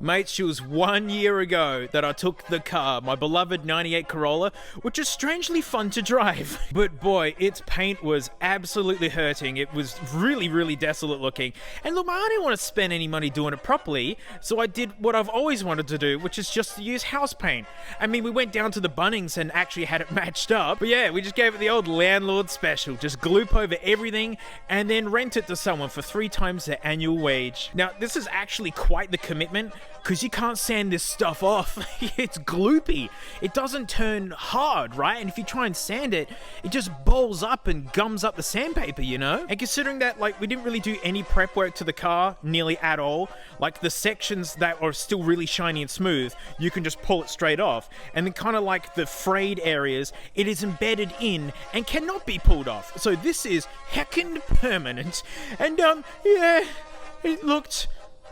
Mates, it was 1 year ago that I took the car, my beloved 98 Corolla, which is strangely fun to drive. But boy, its paint was absolutely hurting. It was really desolate looking. And look, I didn't want to spend any money doing it properly, so I did what I've always wanted to do, which is just to use house paint. I mean, we went down to the Bunnings and actually had it matched up. But yeah, we just gave it the old landlord special. Just gloop over everything and then rent it to someone for 3 times their annual wage. Now, this is actually quite the commitment, because you can't sand this stuff off. It's gloopy. It doesn't turn hard, right? And if you try and sand it, it just balls up and gums up the sandpaper, you know? And considering that, like, we didn't really do any prep work to the car, nearly at all, like, the sections that are still really shiny and smooth, you can just pull it straight off. And then kind of like the frayed areas, it is embedded in and cannot be pulled off. So this is heckin' permanent. And, yeah, it looked...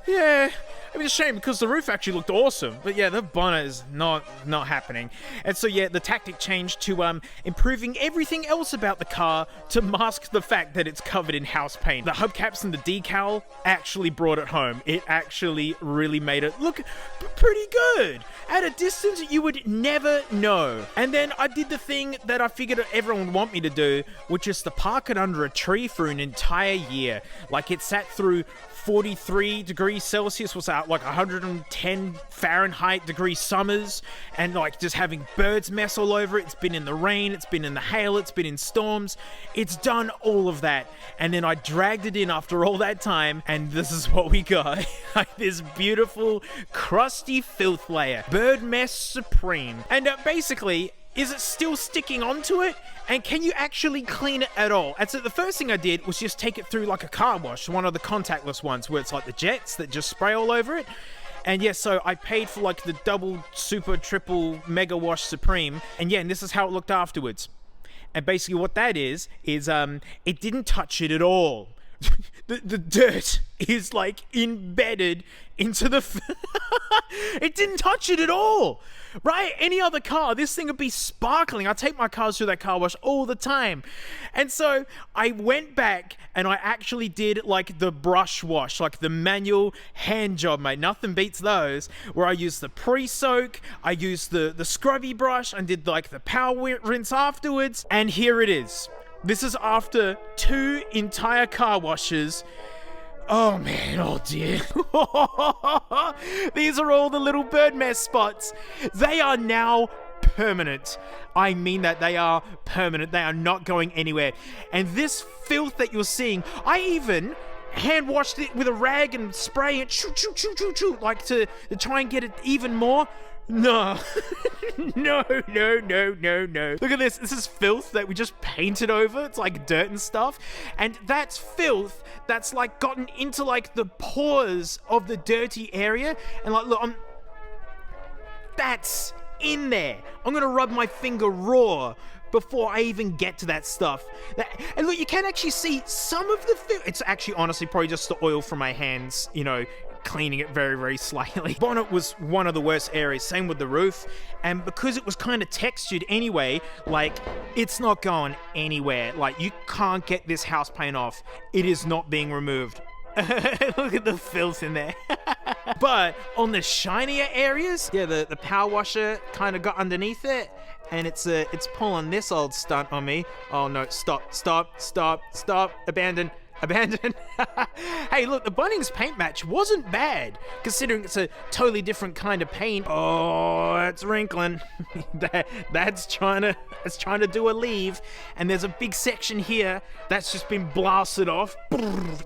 yeah, it was a shame because the roof actually looked awesome. But yeah, the bonnet is not happening. And so yeah, the tactic changed to improving everything else about the car to mask the fact that it's covered in house paint. The hubcaps and the decal actually brought it home. It actually really made it look pretty good. At a distance, you would never know. And then I did the thing that I figured everyone would want me to do, which is to park it under a tree for an entire year. Like, it sat through 43 degrees Celsius, was out like 110 Fahrenheit degree summers, and like just having birds mess all over it. It's been in the rain, it's been in the hail, it's been in storms. It's done all of that. And then I dragged it in after all that time, and this is what we got. Like this beautiful crusty filth layer. Bird mess supreme. And basically, is it still sticking onto it? And can you actually clean it at all? And so the first thing I did was just take it through like a car wash, one of the contactless ones where it's like the jets that just spray all over it. And yeah, so I paid for like the double, super, triple, mega wash supreme. And yeah, and this is how it looked afterwards. And basically what that is it didn't touch it at all. The dirt is like embedded into the... It didn't touch it at all, right? Any other car, this thing would be sparkling. I take my cars through that car wash all the time. And so I went back and I actually did like the brush wash, like the manual hand job, mate. Nothing beats those, where I used the pre-soak, I used the scrubby brush and did like the power rinse afterwards. And here it is. This is after 2 entire car washes. Oh man, oh dear. These are all the little bird mess spots. They are now permanent. I mean that, they are permanent. They are not going anywhere. And this filth that you're seeing, I even hand washed it with a rag and spray it, like to try and get it even more. No. No. Look at this. This is filth that we just painted over. It's like dirt and stuff. And that's filth that's like gotten into like the pores of the dirty area. And like, look, that's in there. I'm gonna rub my finger raw before I even get to that stuff. And look, you can actually see some of the filth. It's actually honestly probably just the oil from my hands, you know, cleaning it very slightly. Bonnet was one of the worst areas, same with the roof, and because it was kind of textured anyway, like, it's not going anywhere. Like, you can't get this house paint off. It is not being removed. Look at the filth in there. But on the shinier areas, yeah, the power washer kind of got underneath it, and it's pulling this old stunt on me. Oh no, stop, abandon. Hey, look, the Bunnings paint match wasn't bad, considering it's a totally different kind of paint. Oh, it's wrinkling. That's trying to do a leave. And there's a big section here that's just been blasted off.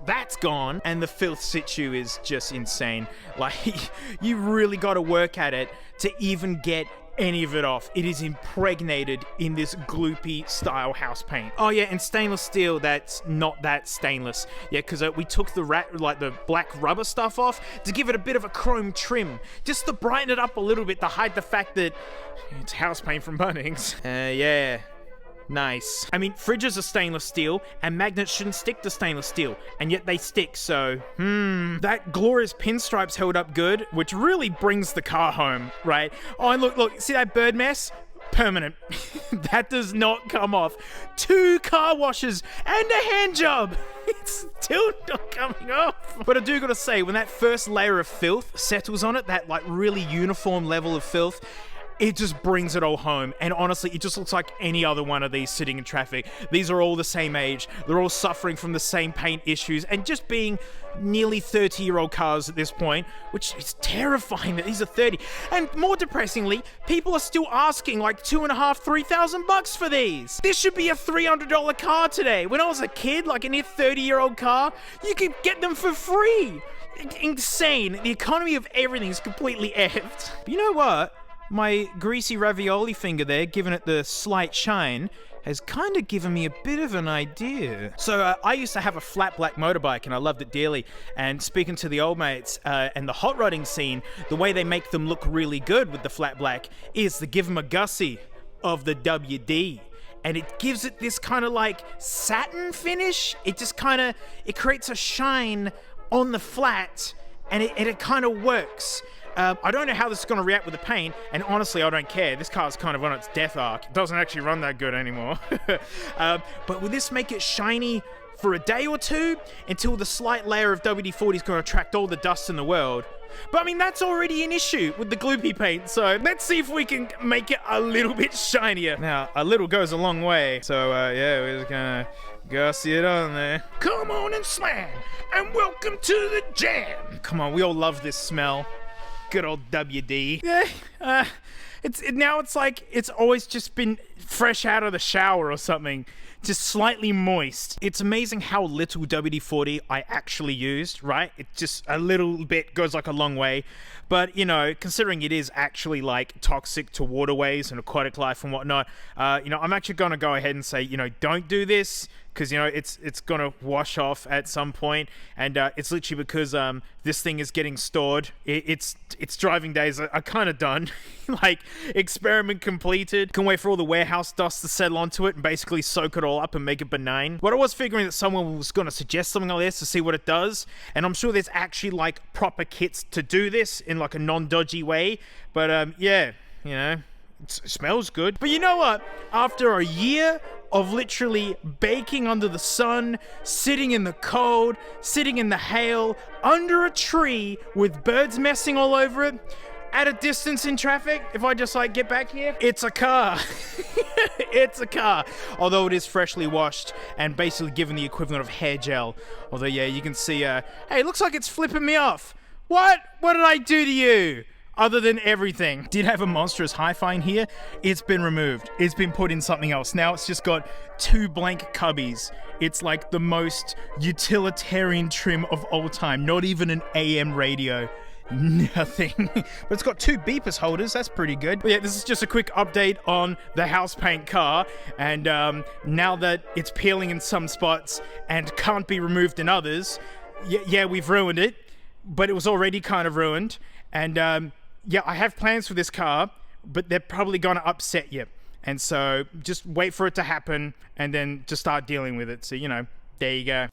That's gone. And the filth situ is just insane. Like, you really got to work at it to even get any of it off. It is impregnated in this gloopy style house paint. Oh yeah, and stainless steel that's not that stainless. Yeah, because we took the black rubber stuff off to give it a bit of a chrome trim, just to brighten it up a little bit, to hide the fact that it's house paint from Bunnings. Yeah. Nice. I mean, fridges are stainless steel, and magnets shouldn't stick to stainless steel, and yet they stick, so, That glorious pinstripes held up good, which really brings the car home, right? Oh, and look, see that bird mess? permanent. That does not come off. 2 car washes and a hand job. It's still not coming off. But I do gotta say, when that first layer of filth settles on it, that like really uniform level of filth, it just brings it all home. And honestly, it just looks like any other one of these sitting in traffic. These are all the same age. They're all suffering from the same paint issues and just being nearly 30-year-old cars at this point, which is terrifying that these are 30. And more depressingly, people are still asking like $2,500, $3,000 for these. This should be a $300 car today. When I was a kid, like a near 30-year-old car, you could get them for free. Insane. The economy of everything is completely effed. But you know what? My greasy ravioli finger there, giving it the slight shine, has kind of given me a bit of an idea. So I used to have a flat black motorbike and I loved it dearly. And speaking to the old mates and the hot rodding scene, the way they make them look really good with the flat black is to give them a gussie of the WD. And it gives it this kind of like satin finish. It just kind of, it creates a shine on the flat and it kind of works. I don't know how this is going to react with the paint, and honestly, I don't care. This car's kind of on its death arc. It doesn't actually run that good anymore. But will this make it shiny for a day or two until the slight layer of WD-40 is going to attract all the dust in the world? But I mean, that's already an issue with the gloopy paint, so let's see if we can make it a little bit shinier. Now, a little goes a long way, so yeah, we're just gonna gussy it on there. Come on and slam, and welcome to the jam. Come on, we all love this smell. Good old WD. Yeah, it's like it's always just been fresh out of the shower or something, just slightly moist. It's amazing how little WD-40 I actually used, right? It just a little bit goes like a long way. But, you know, considering it is actually like toxic to waterways and aquatic life and whatnot, you know, I'm actually gonna go ahead and say, you know, don't do this, because, you know, it's gonna wash off at some point, and it's literally because this thing is getting stored. Its driving days are kind of done. Like, experiment completed. Can wait for all the warehouse dust to settle onto it and basically soak it all up and make it benign. But I was figuring that someone was gonna suggest something like this to see what it does, and I'm sure there's actually like proper kits to do this in like a non-dodgy way. But yeah, you know, it smells good. But you know what? After a year of literally baking under the sun, sitting in the cold, sitting in the hail, under a tree with birds messing all over it, at a distance in traffic, if I just like get back here, it's a car. It's a car. Although it is freshly washed and basically given the equivalent of hair gel. Although yeah, you can see, hey, it looks like it's flipping me off. What did I do to you? Other than everything. Did have a monstrous hi-fi in here. It's been removed. It's been put in something else. Now it's just got 2 blank cubbies. It's like the most utilitarian trim of all time. Not even an AM radio. Nothing. But it's got 2 beepers holders. That's pretty good. But yeah, this is just a quick update on the house paint car. And now that it's peeling in some spots and can't be removed in others, yeah, we've ruined it. But it was already kind of ruined. And yeah, I have plans for this car, but they're probably going to upset you. And so just wait for it to happen and then just start dealing with it. So, you know, there you go.